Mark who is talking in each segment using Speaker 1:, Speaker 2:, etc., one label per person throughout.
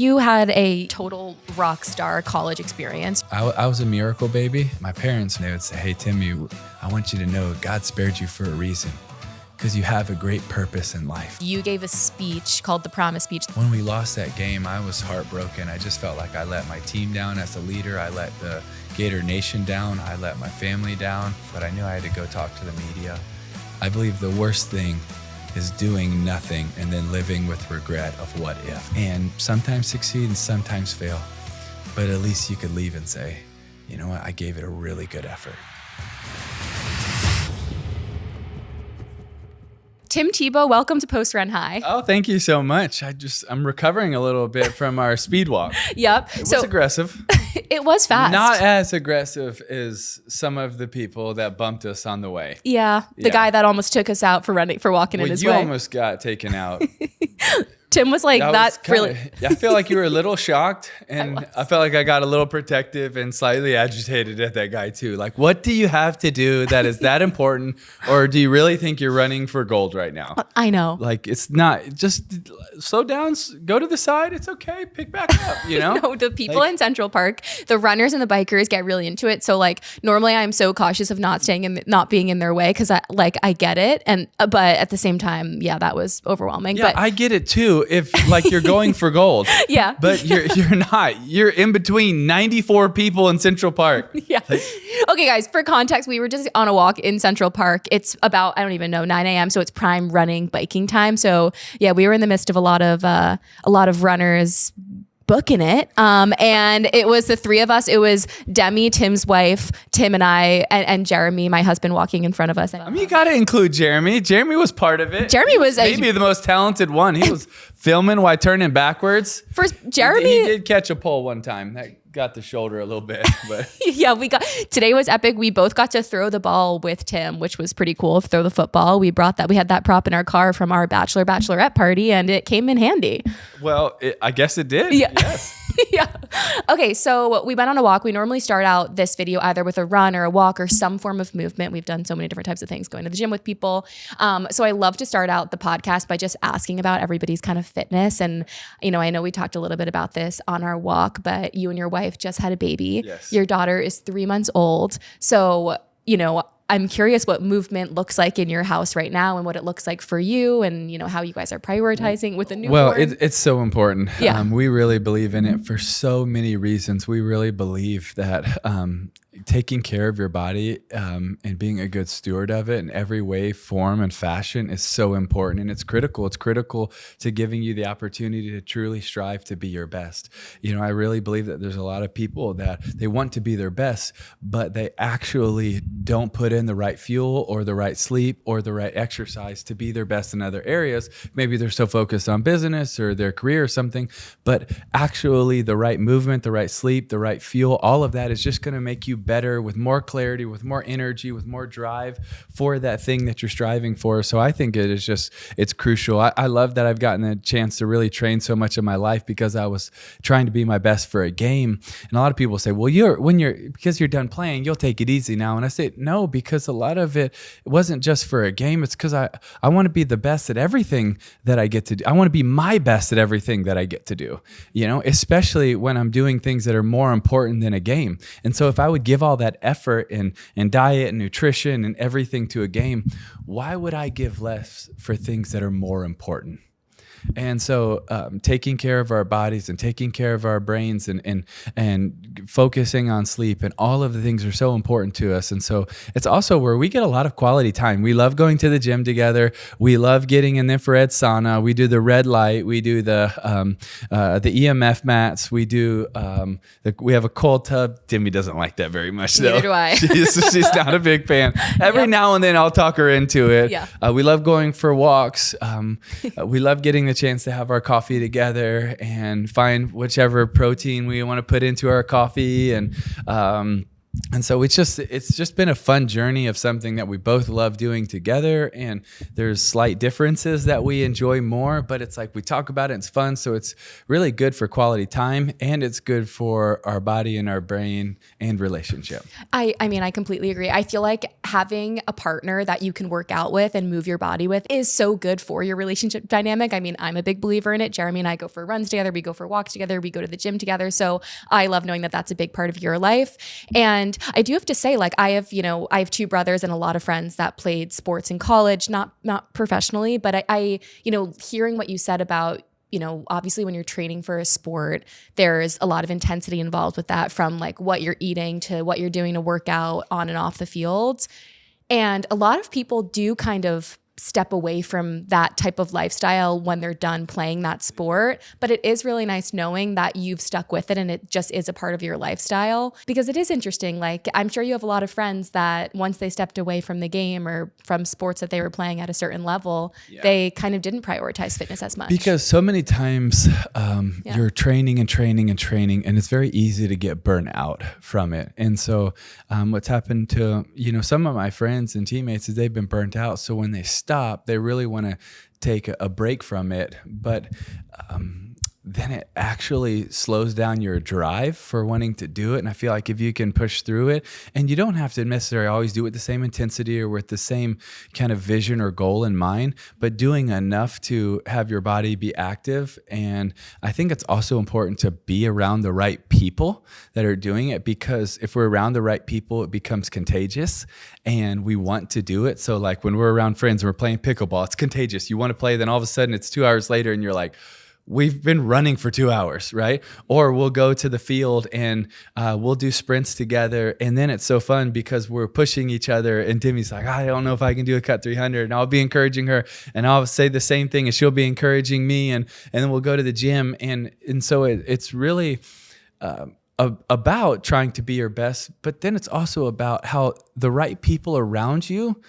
Speaker 1: you had a total rock star college experience.
Speaker 2: I was a miracle baby. My parents, they would say, hey, Timmy, I want you to know God spared you for a reason because you have a great purpose in life.
Speaker 1: You gave a speech called the Promise Speech.
Speaker 2: When we lost that game, I was heartbroken. I just felt like I let my team down as a leader. I let the Gator Nation down. I let my family down, but I knew I had to go talk to the media. I believe the worst thing is doing nothing and then living with regret of what if. And sometimes succeed and sometimes fail, but at least you could leave and say, you know what, I gave it a really good effort.
Speaker 1: Tim Tebow, welcome to Post Run High.
Speaker 2: Oh, thank you so much. I'm recovering a little bit from our speed walk.
Speaker 1: Yep.
Speaker 2: It was aggressive.
Speaker 1: It was fast.
Speaker 2: Not as aggressive as some of the people that bumped us on the way.
Speaker 1: Yeah. The guy that almost took us out for walking in his way.
Speaker 2: You almost got taken out.
Speaker 1: Tim was like, really.
Speaker 2: I feel like you were a little shocked, and I felt like I got a little protective and slightly agitated at that guy too. Like, what do you have to do that is that important, or do you really think you're running for gold right now?
Speaker 1: I know.
Speaker 2: Like, it's not. Just slow down, go to the side. It's okay. Pick back up. You know.
Speaker 1: No, the people in Central Park, the runners and the bikers get really into it. So like, normally I'm so cautious of not being in their way because I get it, but at the same time, yeah, that was overwhelming.
Speaker 2: Yeah,
Speaker 1: but
Speaker 2: I get it too. If like you're going for gold,
Speaker 1: yeah,
Speaker 2: but you're not. You're in between 94 people in Central Park.
Speaker 1: Yeah. Okay, guys. For context, we were just on a walk in Central Park. It's about 9 a.m. So it's prime running biking time. So yeah, we were in the midst of a lot of runners booking it. And it was the three of us. It was Demi, Tim's wife, Tim and I, and Jeremy, my husband, walking in front of us.
Speaker 2: I mean, you got to include Jeremy. Jeremy was part of it.
Speaker 1: Jeremy was
Speaker 2: maybe the most talented one. He was filming while turning backwards.
Speaker 1: First, Jeremy.
Speaker 2: He did catch a pole one time. That got the shoulder a little bit, but
Speaker 1: yeah, today was epic. We both got to throw the ball with Tim, which was pretty cool. Throw the football. We had that prop in our car from our bachelorette party, and it came in handy.
Speaker 2: Well, I guess it did.
Speaker 1: Yeah.
Speaker 2: Yes.
Speaker 1: Yeah. Okay, so we went on a walk. We normally start out this video either with a run or a walk or some form of movement. We've done so many different types of things, going to the gym with people. So I love to start out the podcast by just asking about everybody's kind of fitness. And, I know we talked a little bit about this on our walk, but you and your wife just had a baby.
Speaker 2: Yes.
Speaker 1: Your daughter is 3 months old. So, I'm curious what movement looks like in your house right now and what it looks like for you and, how you guys are prioritizing with the newborn.
Speaker 2: Well, it's so important.
Speaker 1: Yeah.
Speaker 2: We really believe in it for so many reasons. We really believe that taking care of your body and being a good steward of it in every way, form, and fashion is so important. And it's critical. It's critical to giving you the opportunity to truly strive to be your best. I really believe that there's a lot of people that they want to be their best, but they actually don't put in the right fuel or the right sleep or the right exercise to be their best in other areas. Maybe they're so focused on business or their career or something, but actually the right movement, the right sleep, the right fuel, all of that is just going to make you better with more clarity, with more energy, with more drive for that thing that you're striving for. So I think it's crucial. I love that I've gotten a chance to really train so much of my life because I was trying to be my best for a game. And a lot of people say, well, because you're done playing, you'll take it easy now. And I say, no, because a lot of it wasn't just for a game. It's because I want to be the best at everything that I get to do. I want to be my best at everything that I get to do, especially when I'm doing things that are more important than a game. And so if I would give all that effort and diet and nutrition and everything to a game, why would I give less for things that are more important? And so taking care of our bodies and taking care of our brains and focusing on sleep and all of the things are so important to us. And so it's also where we get a lot of quality time. We love going to the gym together. We love getting an infrared sauna. We do the red light. We do the EMF mats. We do we have a cold tub. Timmy doesn't like that very much though.
Speaker 1: Neither do I.
Speaker 2: She's not a big fan. Every now and then I'll talk her into it.
Speaker 1: Yeah.
Speaker 2: We love going for walks. We love getting the chance to have our coffee together and find whichever protein we want to put into our coffee and And so it's just been a fun journey of something that we both love doing together. And there's slight differences that we enjoy more, but it's like we talk about it, it's fun. So it's really good for quality time, and it's good for our body and our brain and relationship.
Speaker 1: I mean, I completely agree. I feel like having a partner that you can work out with and move your body with is so good for your relationship dynamic. I mean, I'm a big believer in it. Jeremy and I go for runs together. We go for walks together. We go to the gym together. So I love knowing that that's a big part of your life. And I do have to say, like, I have two brothers and a lot of friends that played sports in college, not professionally, but I hearing what you said about, obviously when you're training for a sport, there's a lot of intensity involved with that, from like what you're eating to what you're doing to work out on and off the field. And a lot of people do kind of step away from that type of lifestyle when they're done playing that sport. But it is really nice knowing that you've stuck with it and it just is a part of your lifestyle, because it is interesting. Like, I'm sure you have a lot of friends that once they stepped away from the game or from sports that they were playing at a certain level, they kind of didn't prioritize fitness as much.
Speaker 2: Because so many times you're training, and it's very easy to get burnt out from it. And so what's happened to, some of my friends and teammates is they've been burnt out. So when they stop, they really want to take a break from it. But then it actually slows down your drive for wanting to do it. And I feel like if you can push through it, and you don't have to necessarily always do it with the same intensity or with the same kind of vision or goal in mind, but doing enough to have your body be active. And I think it's also important to be around the right people that are doing it, because if we're around the right people, it becomes contagious and we want to do it. So like when we're around friends and we're playing pickleball, it's contagious. You want to play, then all of a sudden it's 2 hours later and you're like, we've been running for 2 hours, right? Or we'll go to the field and we'll do sprints together. And then it's so fun because we're pushing each other. And Demi's like, I don't know if I can do a cut 300. And I'll be encouraging her. And I'll say the same thing and she'll be encouraging me. And then we'll go to the gym. And so it's really about trying to be your best. But then it's also about how the right people around you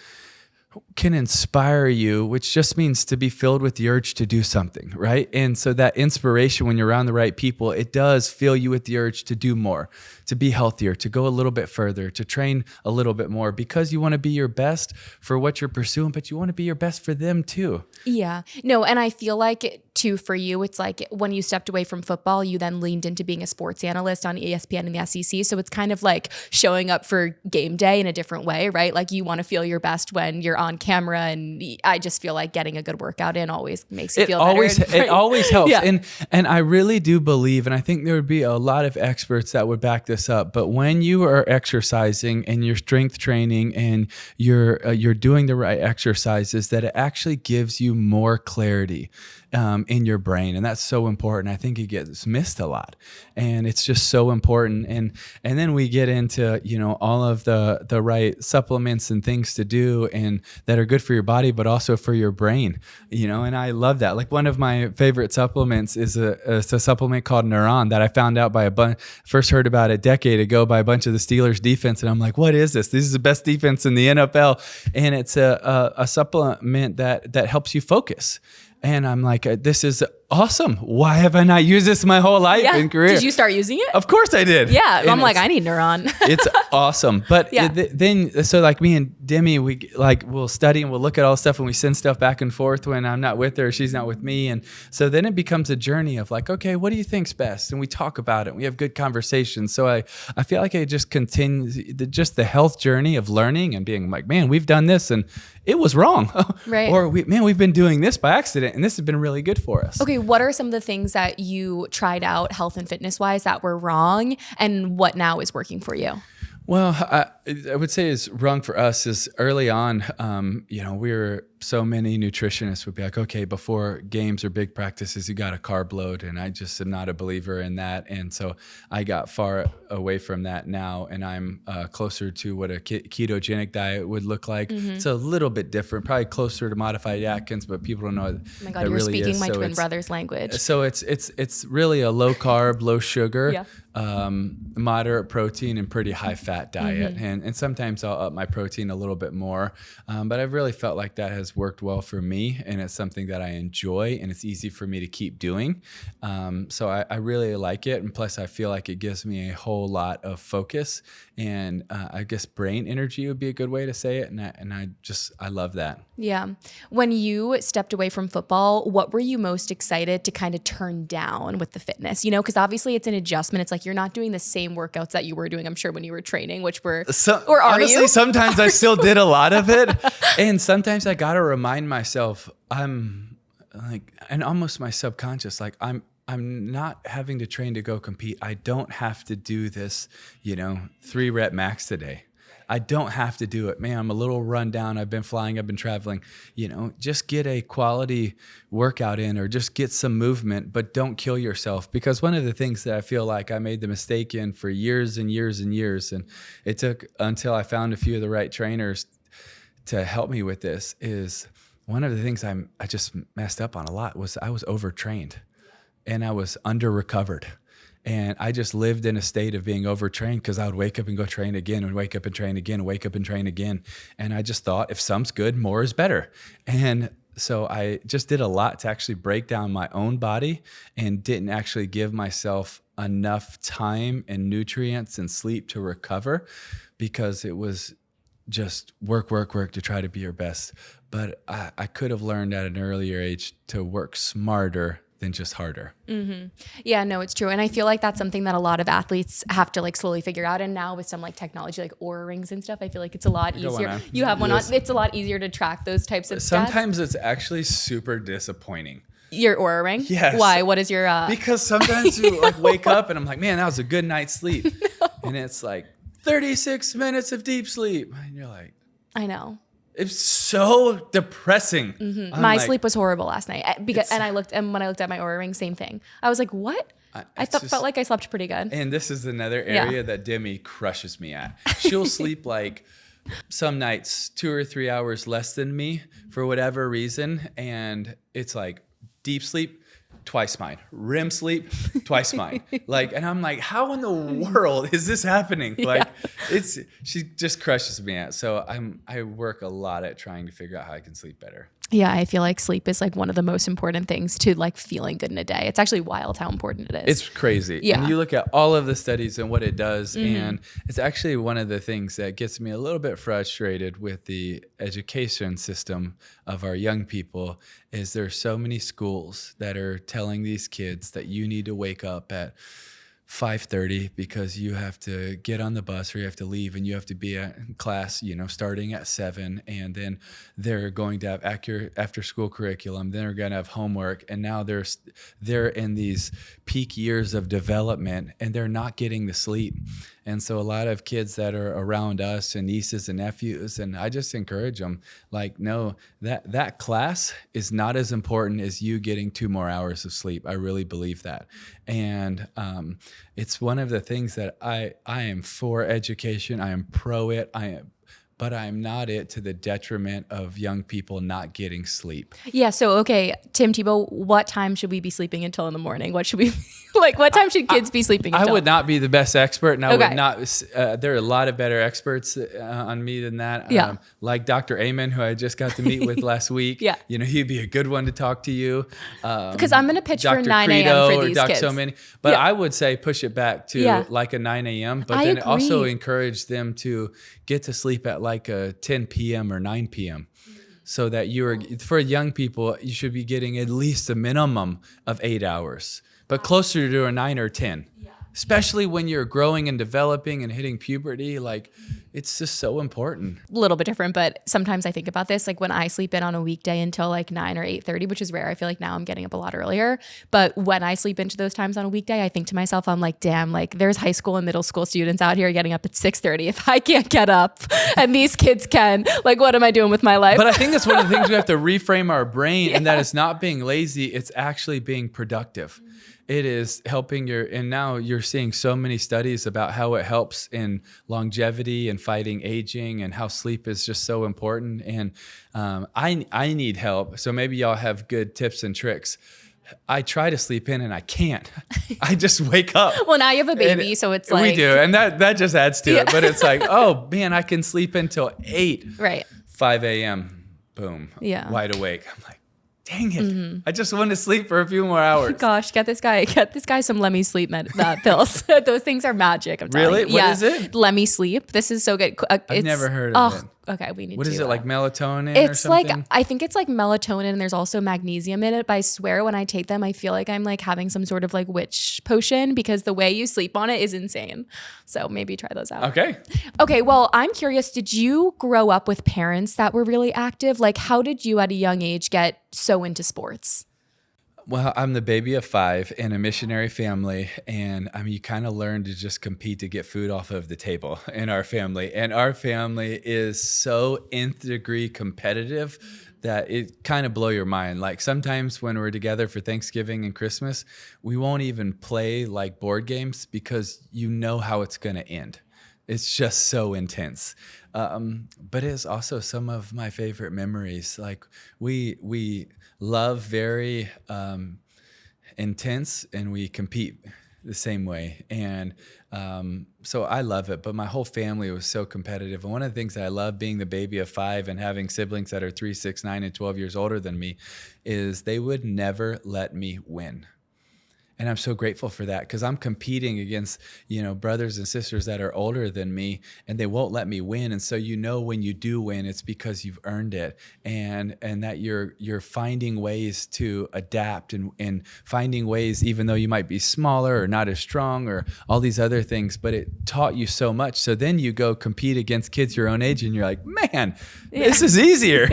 Speaker 2: can inspire you, which just means to be filled with the urge to do something, right? And so that inspiration, when you're around the right people, it does fill you with the urge to do more, to be healthier, to go a little bit further, to train a little bit more, because you want to be your best for what you're pursuing, but you want to be your best for them too.
Speaker 1: Yeah. No, and I feel like too, for you, it's like when you stepped away from football, you then leaned into being a sports analyst on ESPN and the SEC. So it's kind of like showing up for game day in a different way, right? Like you want to feel your best when you're on camera, and I just feel like getting a good workout in always makes you feel better.
Speaker 2: It always helps. Yeah. And I really do believe, and I think there would be a lot of experts that would back this up, but when you are exercising and you're strength training and you're doing the right exercises, that it actually gives you more clarity in your brain. And that's so important. I think it gets missed a lot, and it's just so important. And then we get into, all of the right supplements and things to do and that are good for your body, but also for your brain, and I love that. Like one of my favorite supplements is a supplement called Neuron that I found out first heard about a decade ago by a bunch of the Steelers defense. And I'm like, what is this? This is the best defense in the NFL. And it's a supplement that helps you focus. And I'm like, this is awesome. Why have I not used this my whole life and career?
Speaker 1: Did you start using it?
Speaker 2: Of course I did.
Speaker 1: Yeah. I'm like, I need Neuron.
Speaker 2: It's awesome. But then, so like me and Demi, we'll study and we'll look at all stuff and we send stuff back and forth when I'm not with her, she's not with me. And so then it becomes a journey of like, okay, what do you think's best? And we talk about it. We have good conversations. So I feel like I just continue just the health journey of learning and being like, man, we've done this and it was wrong.
Speaker 1: Right.
Speaker 2: Or we've been doing this by accident and this has been really good for us.
Speaker 1: Okay. What are some of the things that you tried out health and fitness wise that were wrong, and what now is working for you?
Speaker 2: Well, I would say is wrong for us is early on, we were so many nutritionists would be like, okay, before games or big practices, you got a carb load. And I just am not a believer in that. And so I got far away from that now. And I'm closer to what a ketogenic diet would look like. Mm-hmm. It's a little bit different, probably closer to modified Atkins, but people don't know what
Speaker 1: oh my God, you're really speaking my twin brother's language.
Speaker 2: So it's really a low carb, low sugar moderate protein and pretty high fat diet. And sometimes I'll up my protein a little bit more. But I've really felt like that has worked well for me, and it's something that I enjoy and it's easy for me to keep doing. So I really like it. And plus I feel like it gives me a whole lot of focus, and I guess brain energy would be a good way to say it. And I love that.
Speaker 1: Yeah. When you stepped away from football, what were you most excited to kind of turn down with the fitness? You know, because obviously it's an adjustment. It's like you're not doing the same workouts that you were doing, I'm sure, when you were training, which were, or are
Speaker 2: honestly,
Speaker 1: you?
Speaker 2: Sometimes I still did a lot of it. And sometimes I got to remind myself, I'm like, and almost my subconscious, like I'm not having to train to go compete. I don't have to do this, 3 rep max today. I don't have to do it. Man, I'm a little run down. I've been flying. I've been traveling. Just get a quality workout in, or just get some movement, but don't kill yourself. Because one of the things that I feel like I made the mistake in for years and years and years, and it took until I found a few of the right trainers to help me with this, is one of the things I just messed up on a lot was I was overtrained and I was under-recovered. And I just lived in a state of being overtrained because I would wake up and go train again, and wake up and train again, wake up and train again. And I just thought, if some's good, more is better. And so I just did a lot to actually break down my own body, and didn't actually give myself enough time and nutrients and sleep to recover, because it was just work to try to be your best. But I could have learned at an earlier age to work smarter than just harder.
Speaker 1: Mm-hmm. Yeah, no, it's true. And I feel like that's something that a lot of athletes have to like slowly figure out. And now with some like technology, like Oura rings and stuff, I feel like it's a lot easier. You have one on, it's a lot easier to track those types of stats.
Speaker 2: Sometimes it's actually super disappointing.
Speaker 1: Your Oura ring?
Speaker 2: Yes.
Speaker 1: Why? What is your...
Speaker 2: Because sometimes you like wake up and I'm like, man, that was a good night's sleep. No. And it's like 36 minutes of deep sleep. And you're like...
Speaker 1: I know.
Speaker 2: It's so depressing.
Speaker 1: Mm-hmm. My sleep was horrible last night when I looked at my Oura ring, same thing. I was like, what? I felt like I slept pretty good.
Speaker 2: And this is another area that Demi crushes me at. She'll sleep like some nights 2 or 3 hours less than me for whatever reason. And it's like deep sleep, twice mine. REM sleep, twice mine. And I'm like, how in the world is this happening? She just crushes me at. So I work a lot at trying to figure out how I can sleep better.
Speaker 1: Yeah, I feel like sleep is like one of the most important things to like feeling good in a day. It's actually wild how important it is.
Speaker 2: It's crazy. Yeah. And you look at all of the studies and what it does, and it's actually one of the things that gets me a little bit frustrated with the education system of our young people, is there's so many schools that are telling these kids that you need to wake up at 5:30 because you have to get on the bus, or you have to leave, and you have to be at class, starting at 7. And then they're going to have after school curriculum. Then they're going to have homework. And now they're in these peak years of development, and they're not getting the sleep. And so a lot of kids that are around us and nieces and nephews, and I just encourage them, like, no, that class is not as important as you getting 2 more hours of sleep. I really believe that. And it's one of the things that I am for education. I am pro it. But I'm not it to the detriment of young people not getting sleep.
Speaker 1: Yeah. So, okay, Tim Tebow, what time should we be sleeping until in the morning? What should we what time should kids be sleeping until?
Speaker 2: I would not be the best expert, and I would not. There are a lot of better experts on me than that.
Speaker 1: Yeah.
Speaker 2: Like Dr. Amen, who I just got to meet with last week.
Speaker 1: Yeah.
Speaker 2: He'd be a good one to talk to you.
Speaker 1: Because I'm going to pitch
Speaker 2: Dr.
Speaker 1: for 9 a.m. for these kids.
Speaker 2: So many. But I would say push it back to like a 9 a.m. But then also encourage them to get to sleep at like a 10 p.m. or 9 p.m. So that for young people, you should be getting at least a minimum of 8 hours, but closer to a 9 or 10. Especially when you're growing and developing and hitting puberty, it's just so important.
Speaker 1: A little bit different, but sometimes I think about this, like when I sleep in on a weekday until like 9 or 8:30, which is rare. I feel like now I'm getting up a lot earlier. But when I sleep into those times on a weekday, I think to myself, I'm like, damn, like there's high school and middle school students out here getting up at 6:30. If I can't get up and these kids can, like, what am I doing with my life?
Speaker 2: But I think that's one of the things we have to reframe our brain, and that it's not being lazy, it's actually being productive. It is helping and now you're seeing so many studies about how it helps in longevity and fighting aging, and how sleep is just so important. And I need help. So maybe y'all have good tips and tricks. I try to sleep in and I can't. I just wake up.
Speaker 1: Well, now you have a baby, so it's like
Speaker 2: we do, and that just adds to it. But it's like, oh man, I can sleep until 8,
Speaker 1: right.
Speaker 2: 5 a.m. Boom, wide awake. I'm like, dang it! I just want to sleep for a few more hours.
Speaker 1: Gosh, get this guy some Let Me Sleep pills. Those things are magic. I'm telling
Speaker 2: Really?
Speaker 1: you.
Speaker 2: What is it?
Speaker 1: Let Me Sleep. This is so good.
Speaker 2: I've never heard of it.
Speaker 1: Okay, we need to.
Speaker 2: What is it, like melatonin or
Speaker 1: It's like,
Speaker 2: something?
Speaker 1: I think it's like melatonin and there's also magnesium in it, but I swear when I take them, I feel like I'm like having some sort of like witch potion because the way you sleep on it is insane. So maybe try those out. Okay, well, I'm curious, did you grow up with parents that were really active? Like how did you at a young age get so into sports?
Speaker 2: Well, I'm the baby of 5 in a missionary family. And I mean, you kind of learn to just compete to get food off of the table in our family. And our family is so nth degree competitive that it kind of blow your mind. Like sometimes when we're together for Thanksgiving and Christmas, we won't even play like board games because you know how it's going to end. It's just so intense. But it's also some of my favorite memories. Like we love very intense and we compete the same way. And so I love it, but my whole family was so competitive. And one of the things that I love being the baby of 5 and having siblings that are 3, 6, 9, and 12 years older than me is they would never let me win. And I'm so grateful for that because I'm competing against, brothers and sisters that are older than me and they won't let me win. And so, when you do win, it's because you've earned it and that you're finding ways to adapt and finding ways, even though you might be smaller or not as strong or all these other things, but it taught you so much. So then you go compete against kids your own age and you're like, man, this is easier.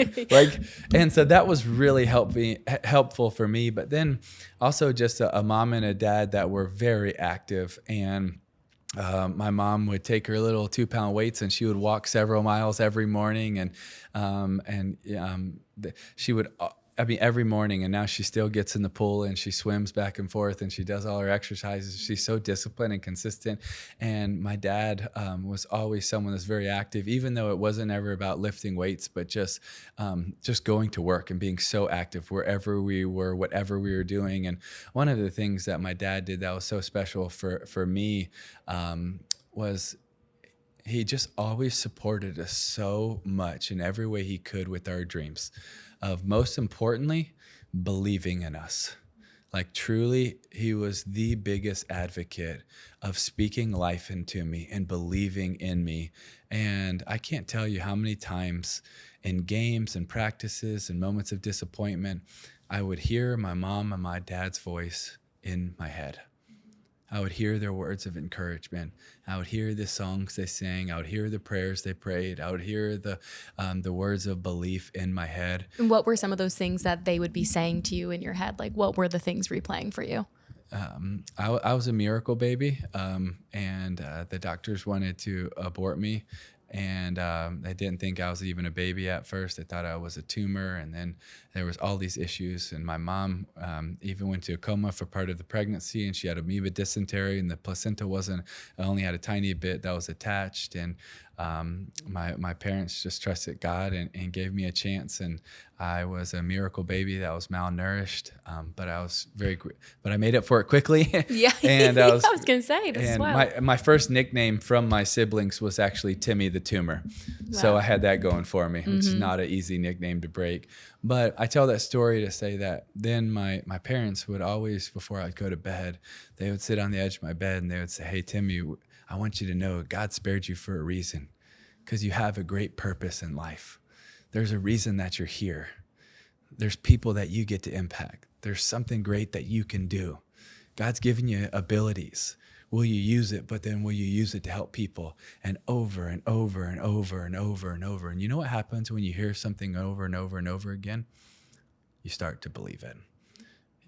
Speaker 2: And so that was really helpful for me. But then also just a mom and a dad that were very active. And my mom would take her little 2-pound weights and she would walk several miles every morning. She would, every morning, and now she still gets in the pool and she swims back and forth and she does all her exercises. She's so disciplined and consistent. And my dad was always someone that's very active, even though it wasn't ever about lifting weights, but just going to work and being so active wherever we were, whatever we were doing. And one of the things that my dad did that was so special for me was he just always supported us so much in every way he could with our dreams. Of most importantly, believing in us. Like truly, he was the biggest advocate of speaking life into me and believing in me. And I can't tell you how many times in games and practices and moments of disappointment, I would hear my mom and my dad's voice in my head. I would hear their words of encouragement. I would hear the songs they sang. I would hear the prayers they prayed. I would hear the words of belief in my head.
Speaker 1: And what were some of those things that they would be saying to you in your head? Like, what were the things replaying for you?
Speaker 2: I was a miracle baby, and the doctors wanted to abort me. And they didn't think I was even a baby at first. They thought I was a tumor. And then there was all these issues. And my mom even went to a coma for part of the pregnancy. And she had amoeba dysentery. And the placenta only had a tiny bit that was attached. And my parents just trusted God and gave me a chance. And I was a miracle baby that was malnourished. But I made up for it quickly.
Speaker 1: Yeah.
Speaker 2: And
Speaker 1: I was going to say, this is wild.
Speaker 2: my first nickname from my siblings was actually Timmy the Tumor. Wow. So I had that going for me, which is not an easy nickname to break. But I tell that story to say that then my parents would always, before I'd go to bed, they would sit on the edge of my bed and they would say, hey, Timmy, I want you to know God spared you for a reason because you have a great purpose in life. There's a reason that you're here. There's people that you get to impact. There's something great that you can do. God's given you abilities. Will you use it? But then will you use it to help people? And over and over and over and over and over. And you know what happens when you hear something over and over and over again? You start to believe it.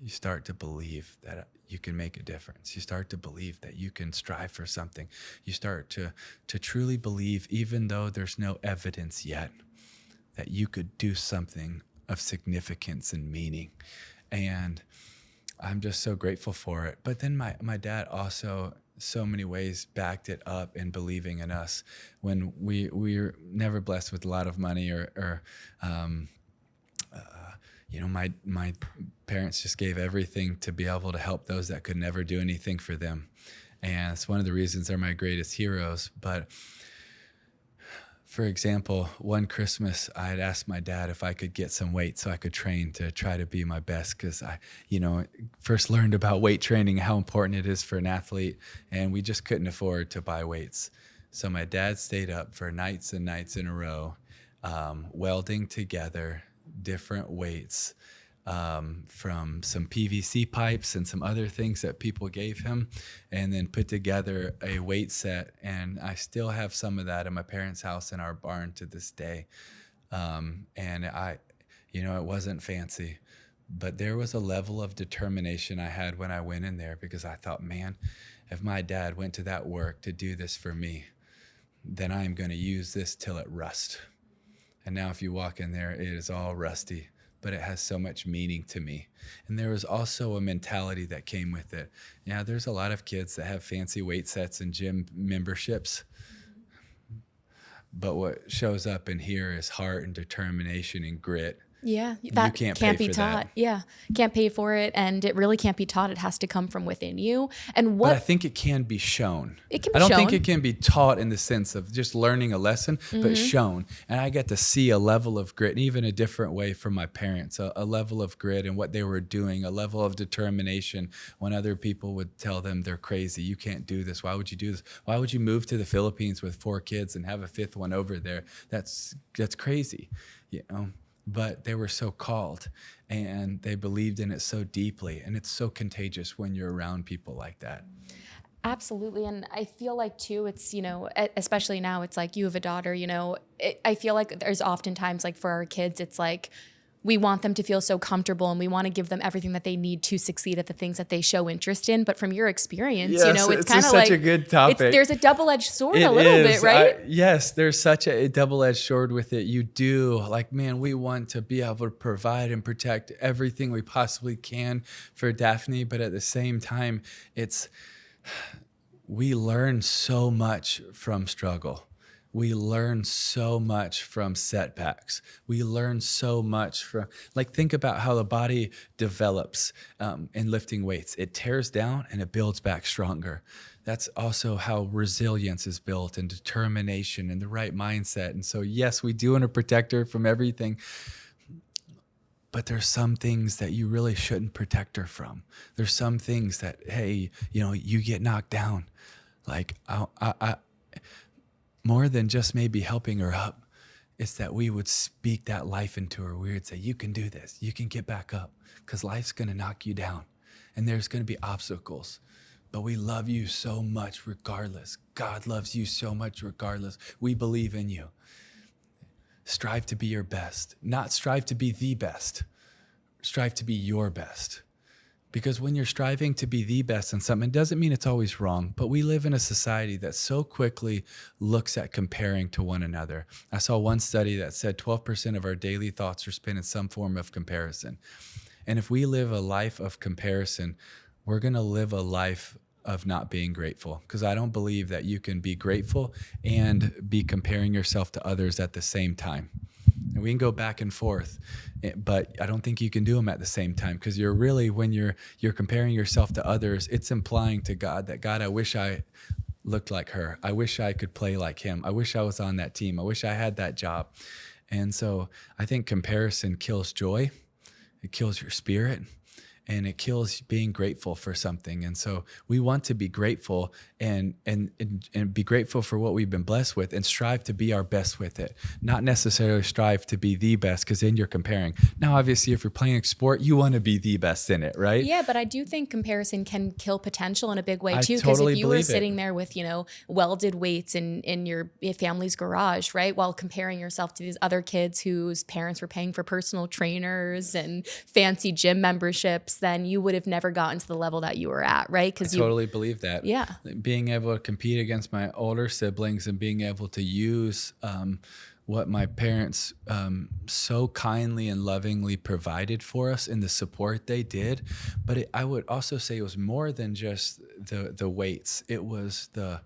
Speaker 2: You start to believe that you can make a difference. You start to believe that you can strive for something. You start to truly believe, even though there's no evidence yet, that you could do something of significance and meaning. And I'm just so grateful for it. But then my dad also, so many ways, backed it up in believing in us when we were never blessed with a lot of money or my parents just gave everything to be able to help those that could never do anything for them. And it's one of the reasons they're my greatest heroes. But for example, one Christmas, I had asked my dad if I could get some weights so I could train to try to be my best, because I, first learned about weight training, how important it is for an athlete, and we just couldn't afford to buy weights. So my dad stayed up for nights and nights in a row, welding together different weights from some PVC pipes and some other things that people gave him, and then put together a weight set. And I still have some of that in my parents' house in our barn to this day. And it wasn't fancy, but there was a level of determination I had when I went in there, because I thought, man, if my dad went to that work to do this for me, then I'm going to use this till it rusts. And now if you walk in there, it is all rusty, but it has so much meaning to me. And there was also a mentality that came with it. Yeah, there's a lot of kids that have fancy weight sets and gym memberships, but what shows up in here is heart and determination and grit.
Speaker 1: Yeah, that can't be taught. Yeah, can't pay for it, and it really can't be taught. It has to come from within you. But
Speaker 2: I think it can be shown.
Speaker 1: It can be
Speaker 2: shown. I don't
Speaker 1: shown.
Speaker 2: think it can be taught in the sense of just learning a lesson, but shown. And I get to see a level of grit, and even a different way from my parents, a level of grit and what they were doing, a level of determination when other people would tell them they're crazy. You can't do this. Why would you do this? Why would you move to the Philippines with 4 kids and have a 5th one over there? That's crazy, But they were so called, and they believed in it so deeply. And it's so contagious when you're around people like that.
Speaker 1: Absolutely. And I feel like too, it's, especially now, it's like you have a daughter, I feel like there's oftentimes, like for our kids, it's like, we want them to feel so comfortable, and we want to give them everything that they need to succeed at the things that they show interest in. But from your experience,
Speaker 2: yes,
Speaker 1: it's kind of like
Speaker 2: such a good topic.
Speaker 1: There's a double-edged sword a little bit, right?
Speaker 2: Yes, there's such a double-edged sword with it. You do, man, we want to be able to provide and protect everything we possibly can for Daphne, but at the same time, we learn so much from struggle. We learn so much from setbacks. We learn so much from, think about how the body develops in lifting weights. It tears down and it builds back stronger. That's also how resilience is built, and determination and the right mindset. And so, yes, we do want to protect her from everything, but there's some things that you really shouldn't protect her from. There's some things that, hey, you get knocked down. More than just maybe helping her up, it's that we would speak that life into her. We would say, you can do this. You can get back up, because life's going to knock you down, and there's going to be obstacles. But we love you so much regardless. God loves you so much regardless. We believe in you. Strive to be your best. Not strive to be the best. Strive to be your best. Because when you're striving to be the best in something, it doesn't mean it's always wrong, but we live in a society that so quickly looks at comparing to one another. I saw one study that said 12% of our daily thoughts are spent in some form of comparison. And if we live a life of comparison, we're going to live a life of not being grateful, because I don't believe that you can be grateful and be comparing yourself to others at the same time. And we can go back and forth, but I don't think you can do them at the same time, because you're really, when you're comparing yourself to others, it's implying to God that, God, I wish I looked like her. I wish I could play like him. I wish I was on that team. I wish I had that job. And so I think comparison kills joy. It kills your spirit. And it kills being grateful for something. And so we want to be grateful and be grateful for what we've been blessed with, and strive to be our best with it. Not necessarily strive to be the best, because then you're comparing. Now, obviously, if you're playing a sport, you want to be the best in it, right?
Speaker 1: Yeah, but I do think comparison can kill potential in a big way too. Because
Speaker 2: totally
Speaker 1: if you were
Speaker 2: believe
Speaker 1: sitting there with, welded weights in your family's garage, right, while comparing yourself to these other kids whose parents were paying for personal trainers and fancy gym memberships, then you would have never gotten to the level that you were at, right?
Speaker 2: I totally believe that.
Speaker 1: Yeah.
Speaker 2: Being able to compete against my older siblings and being able to use what my parents so kindly and lovingly provided for us and the support they did. But I would also say it was more than just the weights. It was the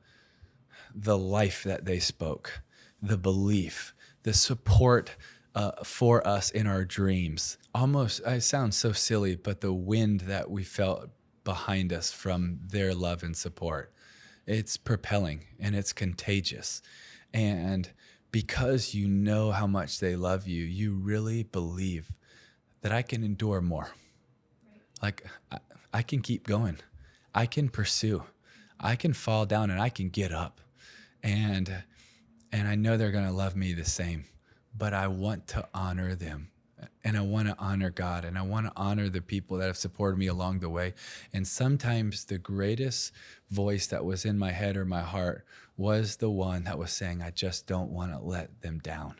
Speaker 2: life that they spoke, the belief, the support for us in our dreams. Almost, it sounds so silly, but the wind that we felt behind us from their love and support, it's propelling and it's contagious. And because you know how much they love you, you really believe that I can endure more. Like I can keep going. I can pursue. I can fall down and I can get up. And I know they're going to love me the same, but I want to honor them. And I want to honor God, and I want to honor the people that have supported me along the way. And sometimes the greatest voice that was in my head or my heart was the one that was saying, I just don't want to let them down.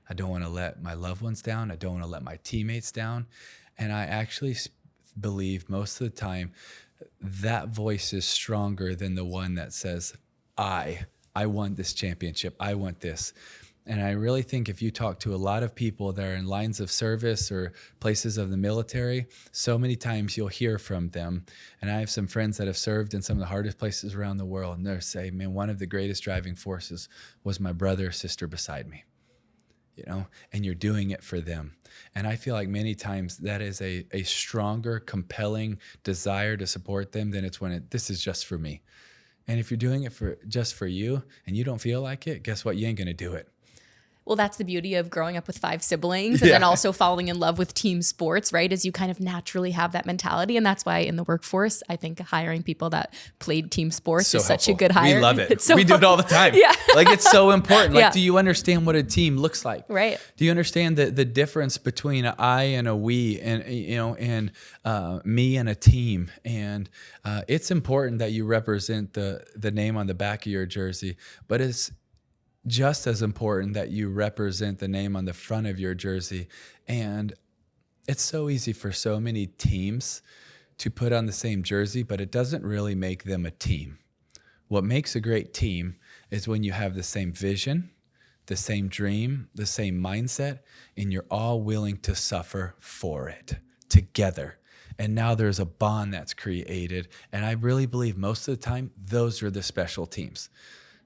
Speaker 2: I don't want to let my loved ones down. I don't want to let my teammates down. And I actually believe most of the time that voice is stronger than the one that says, I want this championship. I want this. And I really think if you talk to a lot of people that are in lines of service or places of the military, so many times you'll hear from them. And I have some friends that have served in some of the hardest places around the world. And they'll say, man, one of the greatest driving forces was my brother or sister beside me, and you're doing it for them. And I feel like many times that is a stronger, compelling desire to support them than it's when this is just for me. And if you're doing it just for you and you don't feel like it, guess what? You ain't going to do it.
Speaker 1: Well, that's the beauty of growing up with 5 siblings and then also falling in love with team sports, right? Is you kind of naturally have that mentality. And that's why in the workforce, I think hiring people that played team sports is such a good hire.
Speaker 2: We love it. We do it all the time.
Speaker 1: Yeah.
Speaker 2: Like it's so important. Like, do you understand what a team looks like?
Speaker 1: Right.
Speaker 2: Do you understand the difference between an I and a we and, and me and a team? And it's important that you represent the name on the back of your jersey, but it's just as important that you represent the name on the front of your jersey. And it's so easy for so many teams to put on the same jersey, but it doesn't really make them a team. What makes a great team is when you have the same vision, the same dream, the same mindset, and you're all willing to suffer for it together. And now there's a bond that's created. And I really believe most of the time, those are the special teams.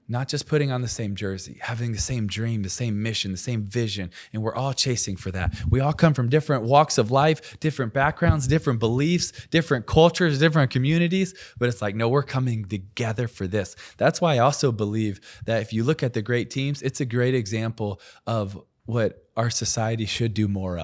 Speaker 2: Not just putting on the same jersey, having the same dream, the same mission, the same vision, and we're all chasing for that. We all come from different walks of life, different backgrounds, different beliefs, different cultures, different communities, but it's like, no, we're coming together for this. That's why I also believe that if you look at the great teams, it's a great example of what our society should do more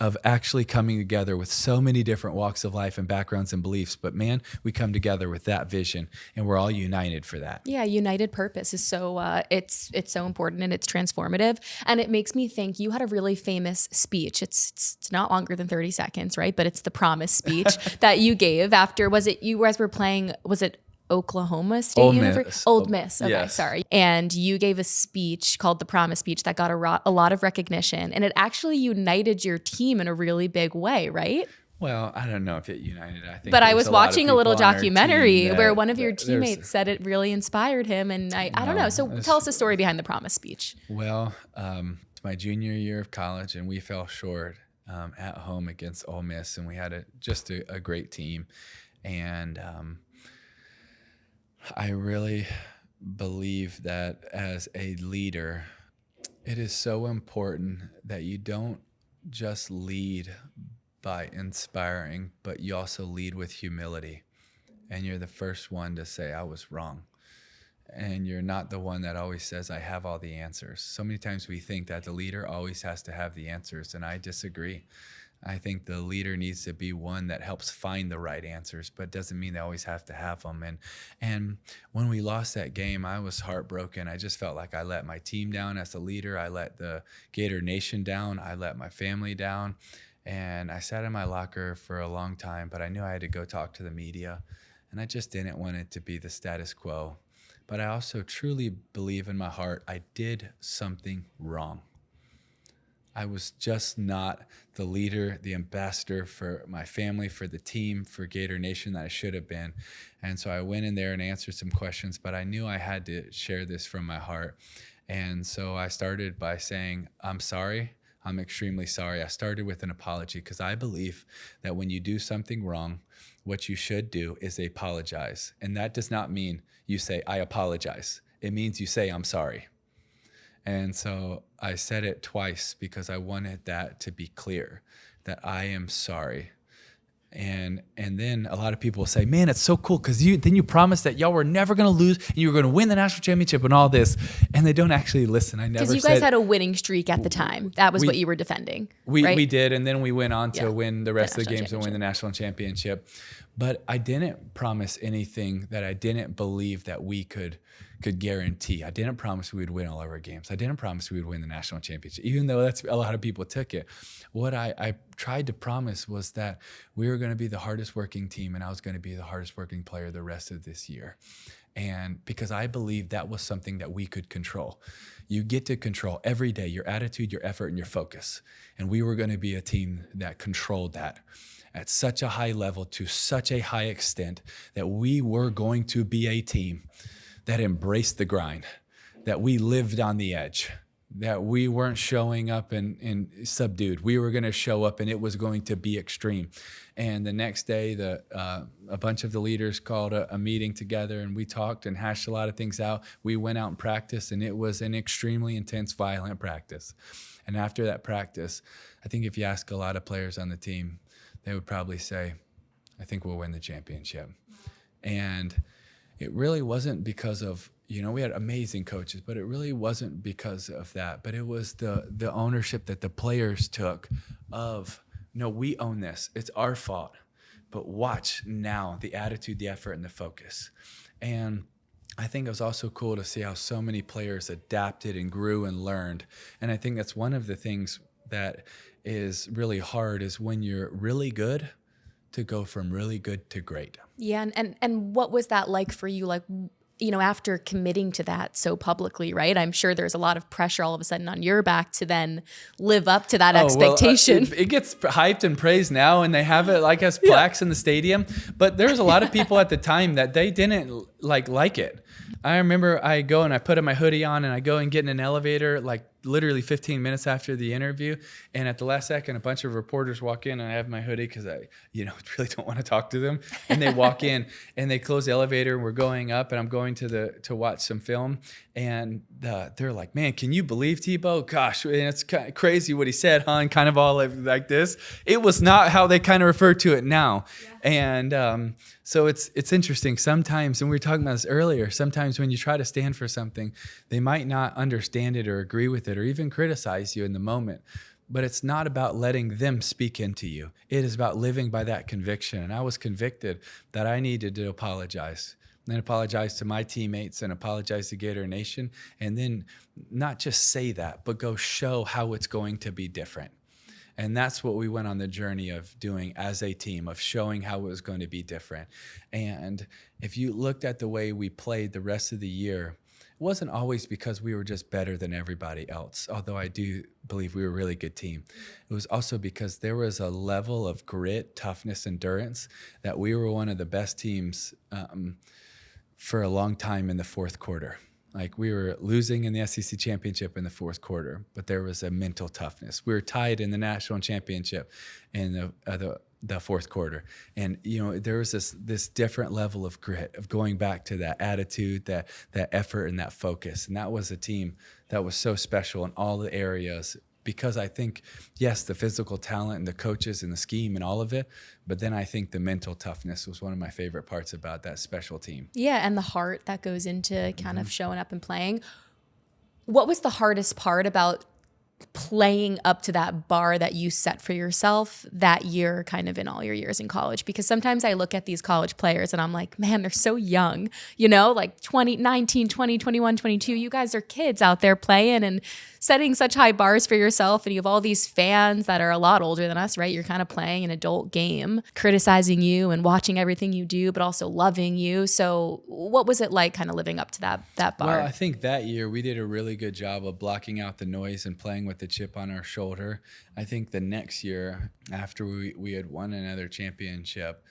Speaker 2: of actually coming together with so many different walks of life and backgrounds and beliefs. But man, we come together with that vision and we're all united for that.
Speaker 1: Yeah, united purpose is so, it's so important and it's transformative. And it makes me think you had a really famous speech. It's not longer than 30 seconds, right? But it's the promise speech that you gave after, was it you guys were playing, was it Oklahoma State University? Old Miss. Okay, yes. Sorry. And you gave a speech called the Promise Speech that got a lot of recognition. And it actually united your team in a really big way, right?
Speaker 2: Well, I don't know if it united. I think,
Speaker 1: but I was watching a little documentary where one of your teammates said it really inspired him. And I don't know. So tell us the story behind the Promise Speech.
Speaker 2: Well, it's my junior year of college, and we fell short at home against Ole Miss, and we had just a great team. And I really believe that as a leader, it is so important that you don't just lead by inspiring, but you also lead with humility. And you're the first one to say, I was wrong. And you're not the one that always says, I have all the answers. So many times we think that the leader always has to have the answers, and I disagree. I think the leader needs to be one that helps find the right answers, but doesn't mean they always have to have them. And when we lost that game, I was heartbroken. I just felt like I let my team down as a leader. I let the Gator Nation down. I let my family down. And I sat in my locker for a long time, but I knew I had to go talk to the media. And I just didn't want it to be the status quo. But I also truly believe in my heart I did something wrong. I was just not the leader, the ambassador for my family, for the team, for Gator Nation that I should have been. And so I went in there and answered some questions, but I knew I had to share this from my heart. And so I started by saying, I'm sorry. I'm extremely sorry. I started with an apology because I believe that when you do something wrong, what you should do is apologize. And that does not mean you say, I apologize. It means you say, I'm sorry. And so I said it twice because I wanted that to be clear, that I am sorry. And then a lot of people will say, man, it's so cool because you promised that y'all were never going to lose and you were going to win the national championship and all this. And they don't actually listen. I never said.
Speaker 1: Because you guys had a winning streak at the time. That was what you were defending. Right?
Speaker 2: We did. And then we went on to win the rest of the games and win the national championship. But I didn't promise anything that I didn't believe that we could guarantee. I didn't promise we would win all of our games. I didn't promise we would win the national championship, even though that's a lot of people took it. What I tried to promise was that we were going to be the hardest working team and I was going to be the hardest working player the rest of this year. And because I believe that was something that we could control. You get to control every day your attitude, your effort, and your focus. And we were going to be a team that controlled that at such a high level to such a high extent that we were going to be a team that embraced the grind, that we lived on the edge, that we weren't showing up and subdued. We were going to show up and it was going to be extreme. And the next day, a bunch of the leaders called a meeting together and we talked and hashed a lot of things out. We went out and practiced and it was an extremely intense, violent practice. And after that practice, I think if you ask a lot of players on the team, they would probably say, I think we'll win the championship. And it really wasn't because of, we had amazing coaches, but it really wasn't because of that. But it was the ownership that the players took of, no, we own this. It's our fault. But watch now the attitude, the effort, and the focus. And I think it was also cool to see how so many players adapted and grew and learned. And I think that's one of the things that is really hard is when you're really good to go from really good to great.
Speaker 1: Yeah. And what was that like for you? Like, after committing to that so publicly, right? I'm sure there's a lot of pressure all of a sudden on your back to then live up to that expectation.
Speaker 2: Well, it gets hyped and praised now and they have it like as plaques in the stadium. But there's a lot of people at the time that they didn't like it. I remember I go and I put my hoodie on and I go and get in an elevator like literally 15 minutes after the interview. And at the last second, a bunch of reporters walk in and I have my hoodie because I, really don't want to talk to them. And they walk in and they close the elevator and we're going up and I'm going to watch some film. And they're like, man, can you believe Tebow? Gosh, it's kind of crazy what he said, huh? And kind of all like this. It was not how they kind of refer to it now. Yeah. And so it's interesting. Sometimes, and we were talking about this earlier, sometimes when you try to stand for something, they might not understand it or agree with it or even criticize you in the moment. But it's not about letting them speak into you. It is about living by that conviction. And I was convicted that I needed to apologize. And then apologize to my teammates and apologize to Gator Nation. And then not just say that, but go show how it's going to be different. And that's what we went on the journey of doing as a team, of showing how it was going to be different. And if you looked at the way we played the rest of the year, it wasn't always because we were just better than everybody else, although I do believe we were a really good team. It was also because there was a level of grit, toughness, endurance that we were one of the best teams for a long time in the fourth quarter. Like we were losing in the SEC championship in the fourth quarter, but there was a mental toughness. We were tied in the national championship in the fourth quarter. And, there was this different level of grit, of going back to that attitude, that effort and that focus. And that was a team that was so special in all the areas because I think, yes, the physical talent and the coaches and the scheme and all of it, but then I think the mental toughness was one of my favorite parts about that special team.
Speaker 1: Yeah, and the heart that goes into kind of showing up and playing. What was the hardest part about playing up to that bar that you set for yourself that year, kind of in all your years in college? Because sometimes I look at these college players and I'm like, man, they're so young, like 20, 19, 20, 21, 22. You guys are kids out there playing and setting such high bars for yourself. And you have all these fans that are a lot older than us, right? You're kind of playing an adult game, criticizing you and watching everything you do, but also loving you. So what was it like kind of living up to that bar?
Speaker 2: Well, I think that year we did a really good job of blocking out the noise and playing with the chip on our shoulder. I think the next year, after we had won another championship,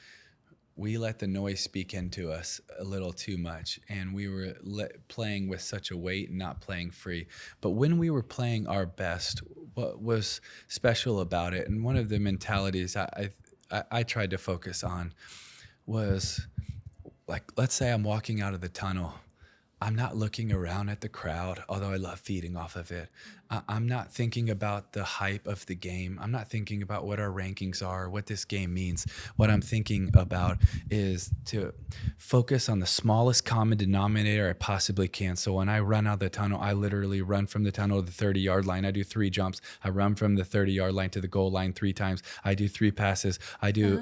Speaker 2: we let the noise speak into us a little too much, and we were playing with such a weight and not playing free. But when we were playing our best, what was special about it, and one of the mentalities I tried to focus on was, like, let's say I'm walking out of the tunnel I'm not looking around at the crowd, although I love feeding off of it. I'm not thinking about the hype of the game. I'm not thinking about what our rankings are, what this game means. What I'm thinking about is to focus on the smallest common denominator I possibly can. So when I run out of the tunnel, I literally run from the tunnel to the 30-yard line. I do 3 jumps. I run from the 30-yard line to the goal line 3 times. I do 3 passes. I do.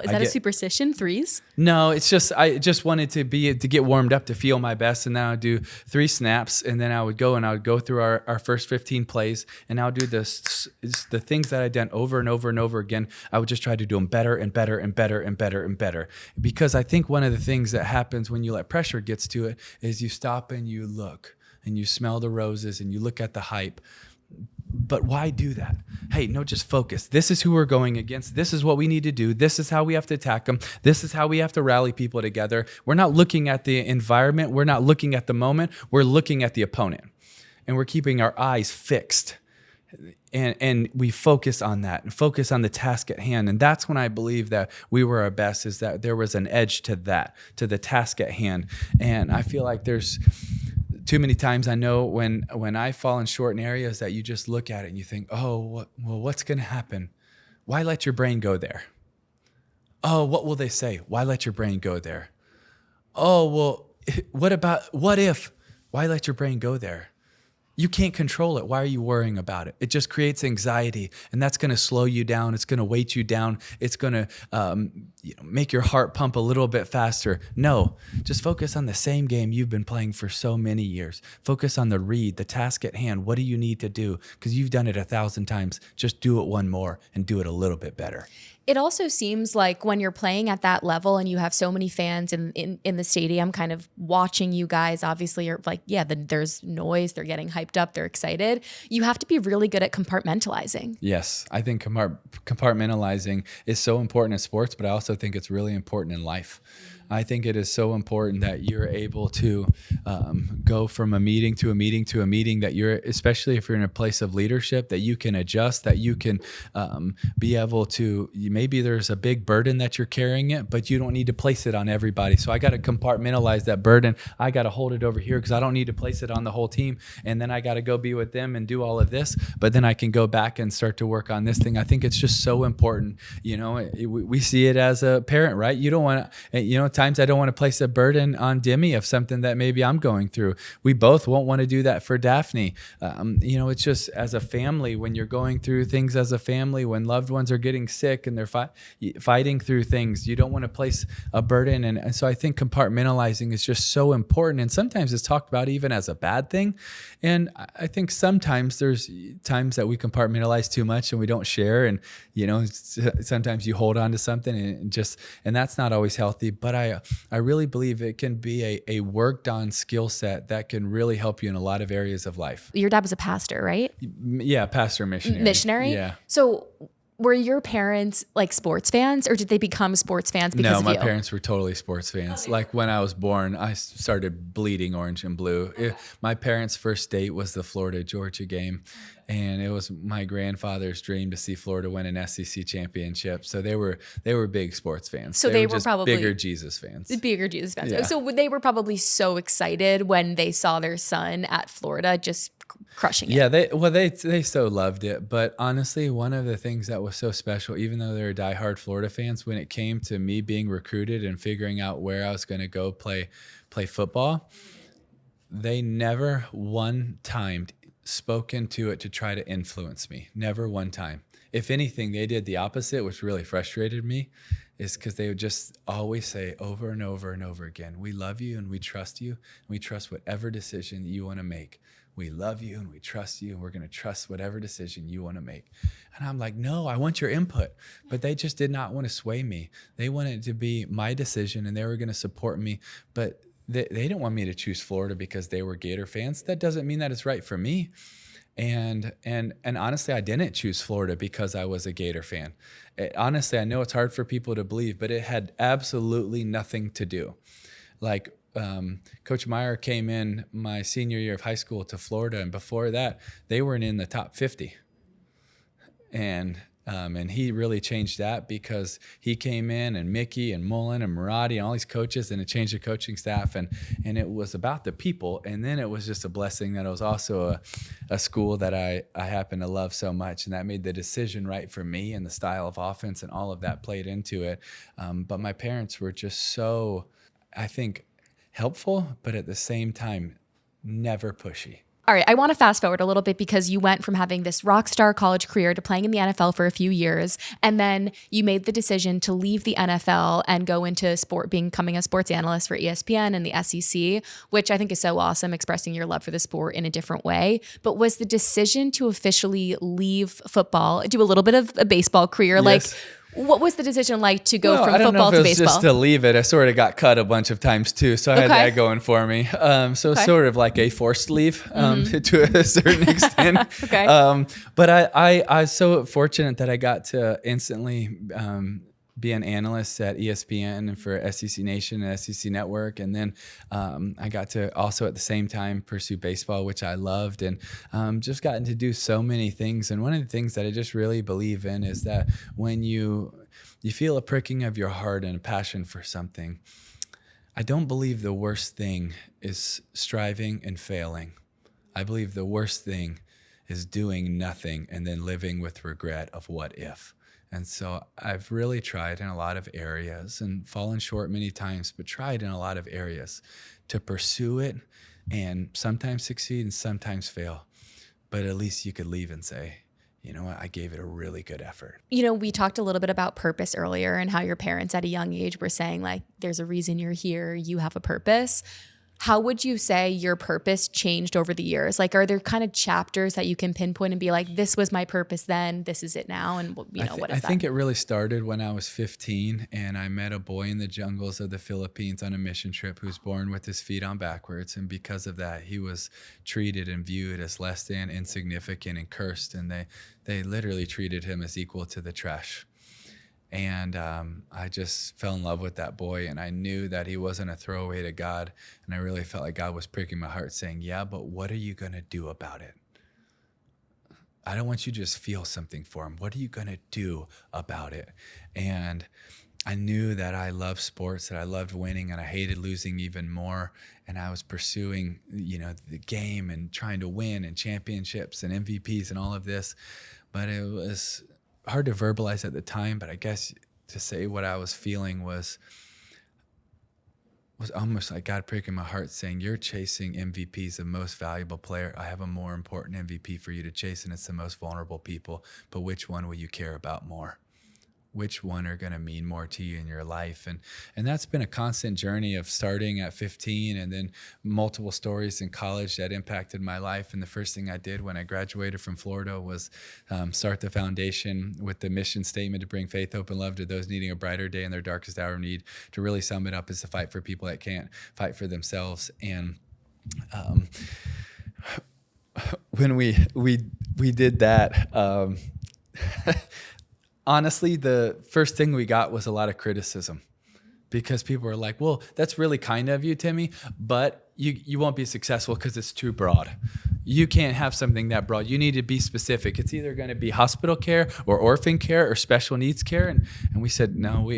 Speaker 1: Is that a superstition? 3s?
Speaker 2: No, it's just I just wanted to get warmed up to feel my best, and then I would do 3 snaps, and then I would go through our first 15 plays, and I would do the things that I'd done over and over and over again. I would just try to do them better and better and better and better and better, because I think one of the things that happens when you let pressure gets to it is you stop and you look and you smell the roses and you look at the hype. But why do that? Hey, no, just focus. This is who we're going against. This is what we need to do. This is how we have to attack them. This is how we have to rally people together. We're not looking at the environment. We're not looking at the moment. We're looking at the opponent. And we're keeping our eyes fixed. And we focus on that and focus on the task at hand. And that's when I believe that we were our best, is that there was an edge to that, to the task at hand. And I feel like there's too many times I know when I fall in short in areas that you just look at it and you think, oh, what's going to happen? Why let your brain go there? Oh, what will they say? Why let your brain go there? Oh, well, what if? Why let your brain go there? You can't control it. Why are you worrying about it? It just creates anxiety, and that's going to slow you down. It's going to weight you down. It's going to make your heart pump a little bit faster. No, just focus on the same game you've been playing for so many years. Focus on the task at hand. What do you need to do? Because you've done it 1,000 times. Just do it one more and do it a little bit better.
Speaker 1: It also seems like when you're playing at that level and you have so many fans in the stadium kind of watching you guys, obviously you're like, there's noise, they're getting hyped up, they're excited. You have to be really good at compartmentalizing.
Speaker 2: Yes, I think compartmentalizing is so important in sports, but I also think it's really important in life. I think it is so important that you're able to go from a meeting to a meeting to a meeting, that you're, especially if you're in a place of leadership, that you can adjust, that you can be able to, maybe there's a big burden that you're carrying it, but you don't need to place it on everybody. So I got to compartmentalize that burden. I got to hold it over here because I don't need to place it on the whole team. And then I got to go be with them and do all of this, but then I can go back and start to work on this thing. I think it's just so important. We see it as a parent, right? You don't want to, times I don't want to place a burden on Demi of something that maybe I'm going through. We both won't want to do that for Daphne. It's just as a family, when you're going through things as a family, when loved ones are getting sick and they're fighting through things, you don't want to place a burden. And so I think compartmentalizing is just so important. And sometimes it's talked about even as a bad thing. And I think sometimes there's times that we compartmentalize too much and we don't share. And, sometimes you hold on to something and that's not always healthy. But I really believe it can be a worked on skill set that can really help you in a lot of areas of life.
Speaker 1: Your dad was a pastor, right?
Speaker 2: Yeah, pastor, missionary.
Speaker 1: Missionary?
Speaker 2: Yeah.
Speaker 1: So were your parents like sports fans, or did they become sports fans because of you?
Speaker 2: No, my parents were totally sports fans. Okay. Like when I was born, I started bleeding orange and blue. Okay. My parents' first date was the Florida-Georgia game. And it was my grandfather's dream to see Florida win an SEC championship. So they were big sports fans.
Speaker 1: So they were just probably
Speaker 2: bigger Jesus fans.
Speaker 1: Bigger Jesus fans.
Speaker 2: Yeah.
Speaker 1: So they were probably so excited when they saw their son at Florida just crushing it.
Speaker 2: Yeah, they so loved it. But honestly, one of the things that was so special, even though they were diehard Florida fans, when it came to me being recruited and figuring out where I was going to go play football, they never one time spoken to it to try to influence me. Never one time. If anything, they did the opposite, which really frustrated me, is because they would just always say over and over and over again, we love you and we trust you. And we trust whatever decision you want to make. We love you and we trust you and we're going to trust whatever decision you want to make. And I'm like, no, I want your input. But they just did not want to sway me. They wanted it to be my decision and they were going to support me. But they didn't want me to choose Florida because they were Gator fans. That doesn't mean that it's right for me. And honestly, I didn't choose Florida because I was a Gator fan. Honestly, I know it's hard for people to believe, but it had absolutely nothing to do. Like Coach Meyer came in my senior year of high school to Florida, and before that, they weren't in the top 50. And And he really changed that because he came in, and Mickey and Mullen and Marati and all these coaches, and it changed the coaching staff. And it was about the people. And then it was just a blessing that it was also a school that I happen to love so much. And that made the decision right for me, and the style of offense and all of that played into it. But my parents were just so, I think, helpful, but at the same time, never pushy.
Speaker 1: All right, I want to fast forward a little bit because you went from having this rock star college career to playing in the NFL for a few years, and then you made the decision to leave the NFL and go into becoming a sports analyst for ESPN and the SEC, which I think is so awesome, expressing your love for the sport in a different way. But was the decision to officially leave football, do a little bit of a baseball career,
Speaker 2: Yes.
Speaker 1: What was the decision like to go from
Speaker 2: I don't
Speaker 1: football
Speaker 2: know if
Speaker 1: to
Speaker 2: it was
Speaker 1: baseball?
Speaker 2: just to leave it. I sort of got cut a bunch of times too, so I had that going for me. So it's sort of like a forced leave to a certain extent.
Speaker 1: Okay.
Speaker 2: But I was so fortunate that I got to instantly be an analyst at ESPN and for SEC Nation and SEC Network. And then I got to also at the same time pursue baseball, which I loved, and just gotten to do so many things. And one of the things that I just really believe in is that when you feel a pricking of your heart and a passion for something, I don't believe the worst thing is striving and failing. I believe the worst thing is doing nothing and then living with regret of what if. And so I've really tried in a lot of areas and fallen short many times, but tried in a lot of areas to pursue it and sometimes succeed and sometimes fail. But at least you could leave and say, you know what, I gave it a really good effort.
Speaker 1: You know, we talked a little bit about purpose earlier and how your parents at a young age were saying, like, there's a reason you're here, you have a purpose. How would you say your purpose changed over the years? Like, are there kind of chapters that you can pinpoint and be like, this was my purpose then, this is it now? And, what is that?
Speaker 2: I think it really started when I was 15 and I met a boy in the jungles of the Philippines on a mission trip who was born with his feet on backwards. And because of that, he was treated and viewed as less than, insignificant, and cursed. And they literally treated him as equal to the trash. And I just fell in love with that boy, and I knew that he wasn't a throwaway to God. And I really felt like God was pricking my heart saying, yeah, but what are you going to do about it? I don't want you to just feel something for him. What are you going to do about it? And I knew that I loved sports, that I loved winning, and I hated losing even more. And I was pursuing, the game and trying to win and championships and MVPs and all of this. But it was hard to verbalize at the time, but I guess to say what I was feeling was almost like God pricking my heart saying, you're chasing MVPs, the most valuable player. I have a more important MVP for you to chase, and it's the most vulnerable people. But which one will you care about more? Which one are going to mean more to you in your life? And that's been a constant journey of starting at 15 and then multiple stories in college that impacted my life. And the first thing I did when I graduated from Florida was start the foundation with the mission statement to bring faith, hope, and love to those needing a brighter day in their darkest hour of need. To really sum it up is to fight for people that can't fight for themselves. And when we did that, honestly, the first thing we got was a lot of criticism because people were like, well, that's really kind of you, Timmy, but you won't be successful because it's too broad. You can't have something that broad. You need to be specific. It's either going to be hospital care or orphan care or special needs care. And we said, no,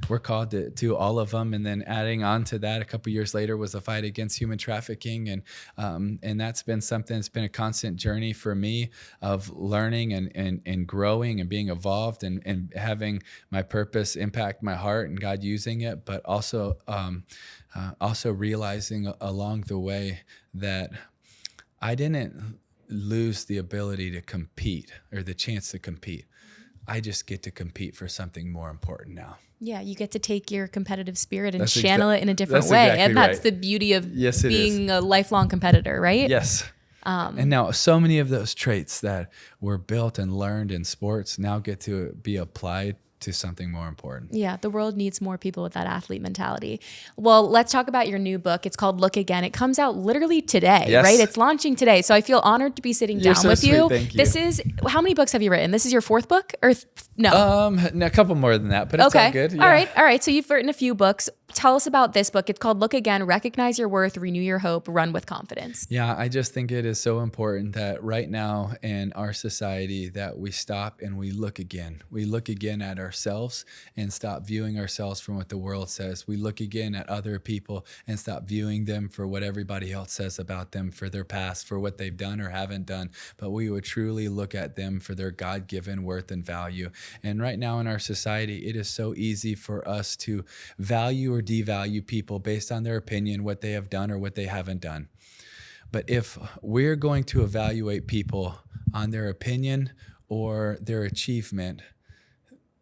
Speaker 2: we're called to do all of them. And then adding on to that a couple of years later was a fight against human trafficking. And that's been something that's been a constant journey for me of learning and growing and being evolved and having my purpose impact my heart and God using it, but also realizing along the way that I didn't lose the ability to compete or the chance to compete. I just get to compete for something more important now. Yeah, you get to take your competitive spirit and channel it in a different way. Exactly, and that's the beauty of being a lifelong competitor, right? Yes. And now so many of those traits that were built and learned in sports now get to be applied to something more important. Yeah, the world needs more people with that athlete mentality. Well, let's talk about your new book. It's called Look Again. It comes out literally today, right? It's launching today. So I feel honored to be sitting down with you. Thank you. This is, how many books have you written? This is your fourth book or no? A couple more than that, but it's all good. Yeah. All right. So you've written a few books.
Speaker 1: tell us about this book. It's called Look Again, Recognize Your Worth, Renew Your Hope, Run with Confidence.
Speaker 2: Yeah, I just think it is so important that right now in our society that we stop and we look again. We look again at ourselves and stop viewing ourselves from what the world says. We look again at other people and stop viewing them for what everybody else says about them, for their past, for what they've done or haven't done. But we would truly look at them for their God-given worth and value. And right now in our society, it is so easy for us to value or devalue people based on their opinion, what they have done or what they haven't done. But if we're going to evaluate people on their opinion or their achievement,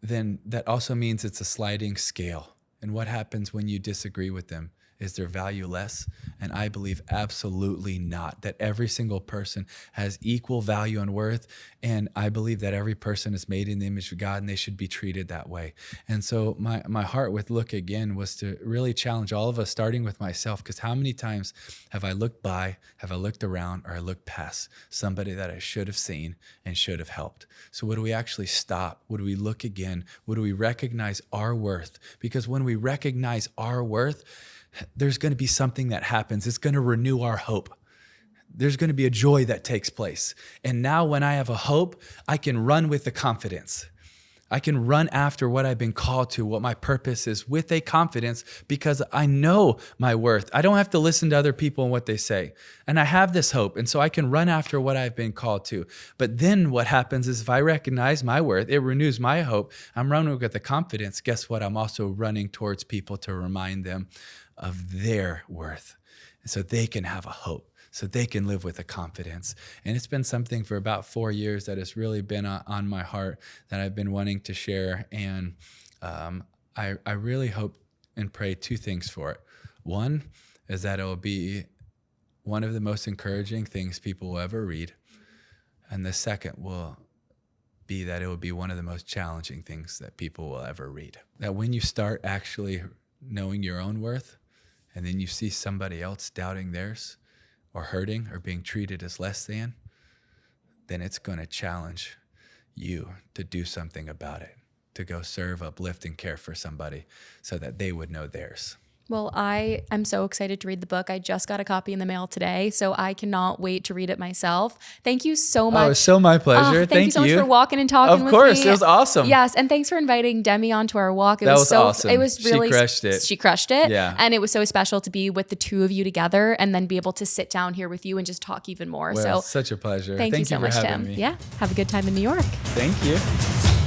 Speaker 2: then that also means it's a sliding scale. And what happens when you disagree with them? Is their value less? And I believe absolutely not, that every single person has equal value and worth. And I believe that every person is made in the image of God and they should be treated that way. And so my heart with Look Again was to really challenge all of us, starting with myself, because how many times have I looked by, have I looked around, or I looked past somebody that I should have seen and should have helped? So would we actually stop? Would we look again? Would we recognize our worth? Because when we recognize our worth, there's going to be something that happens. It's going to renew our hope. There's going to be a joy that takes place. And now when I have a hope, I can run with the confidence. I can run after what I've been called to, what my purpose is, with a confidence, because I know my worth. I don't have to listen to other people and what they say. And I have this hope. And so I can run after what I've been called to. But then what happens is if I recognize my worth, it renews my hope. I'm running with the confidence. Guess what? I'm also running towards people to remind them of their worth, so they can have a hope, so they can live with a confidence. And it's been something for about 4 years that has really been on my heart that I've been wanting to share. And I really hope and pray two things for it. One is that it will be one of the most encouraging things people will ever read. And the second will be that it will be one of the most challenging things that people will ever read. That when you start actually knowing your own worth, and then you see somebody else doubting theirs or hurting or being treated as less than, then it's going to challenge you to do something about it, to go serve, uplift, and care for somebody so that they would know theirs.
Speaker 1: Well, I am so excited to read the book. I just got a copy in the mail today, so I cannot wait to read it myself. Thank you so much.
Speaker 2: Oh, it's so my pleasure.
Speaker 1: Thank you so much for walking and talking with me.
Speaker 2: Of course, it was awesome.
Speaker 1: Yes, and thanks for inviting Demi onto our walk.
Speaker 2: That was
Speaker 1: so
Speaker 2: awesome.
Speaker 1: It was really
Speaker 2: She crushed it.
Speaker 1: She crushed it.
Speaker 2: Yeah.
Speaker 1: And it was so special to be with the two of you together and then be able to sit down here with you and just talk even more.
Speaker 2: Well,
Speaker 1: so
Speaker 2: such a pleasure.
Speaker 1: Thank you so
Speaker 2: for
Speaker 1: much,
Speaker 2: having
Speaker 1: Tim.
Speaker 2: me.
Speaker 1: Yeah. Have a good time in New York.
Speaker 2: Thank you.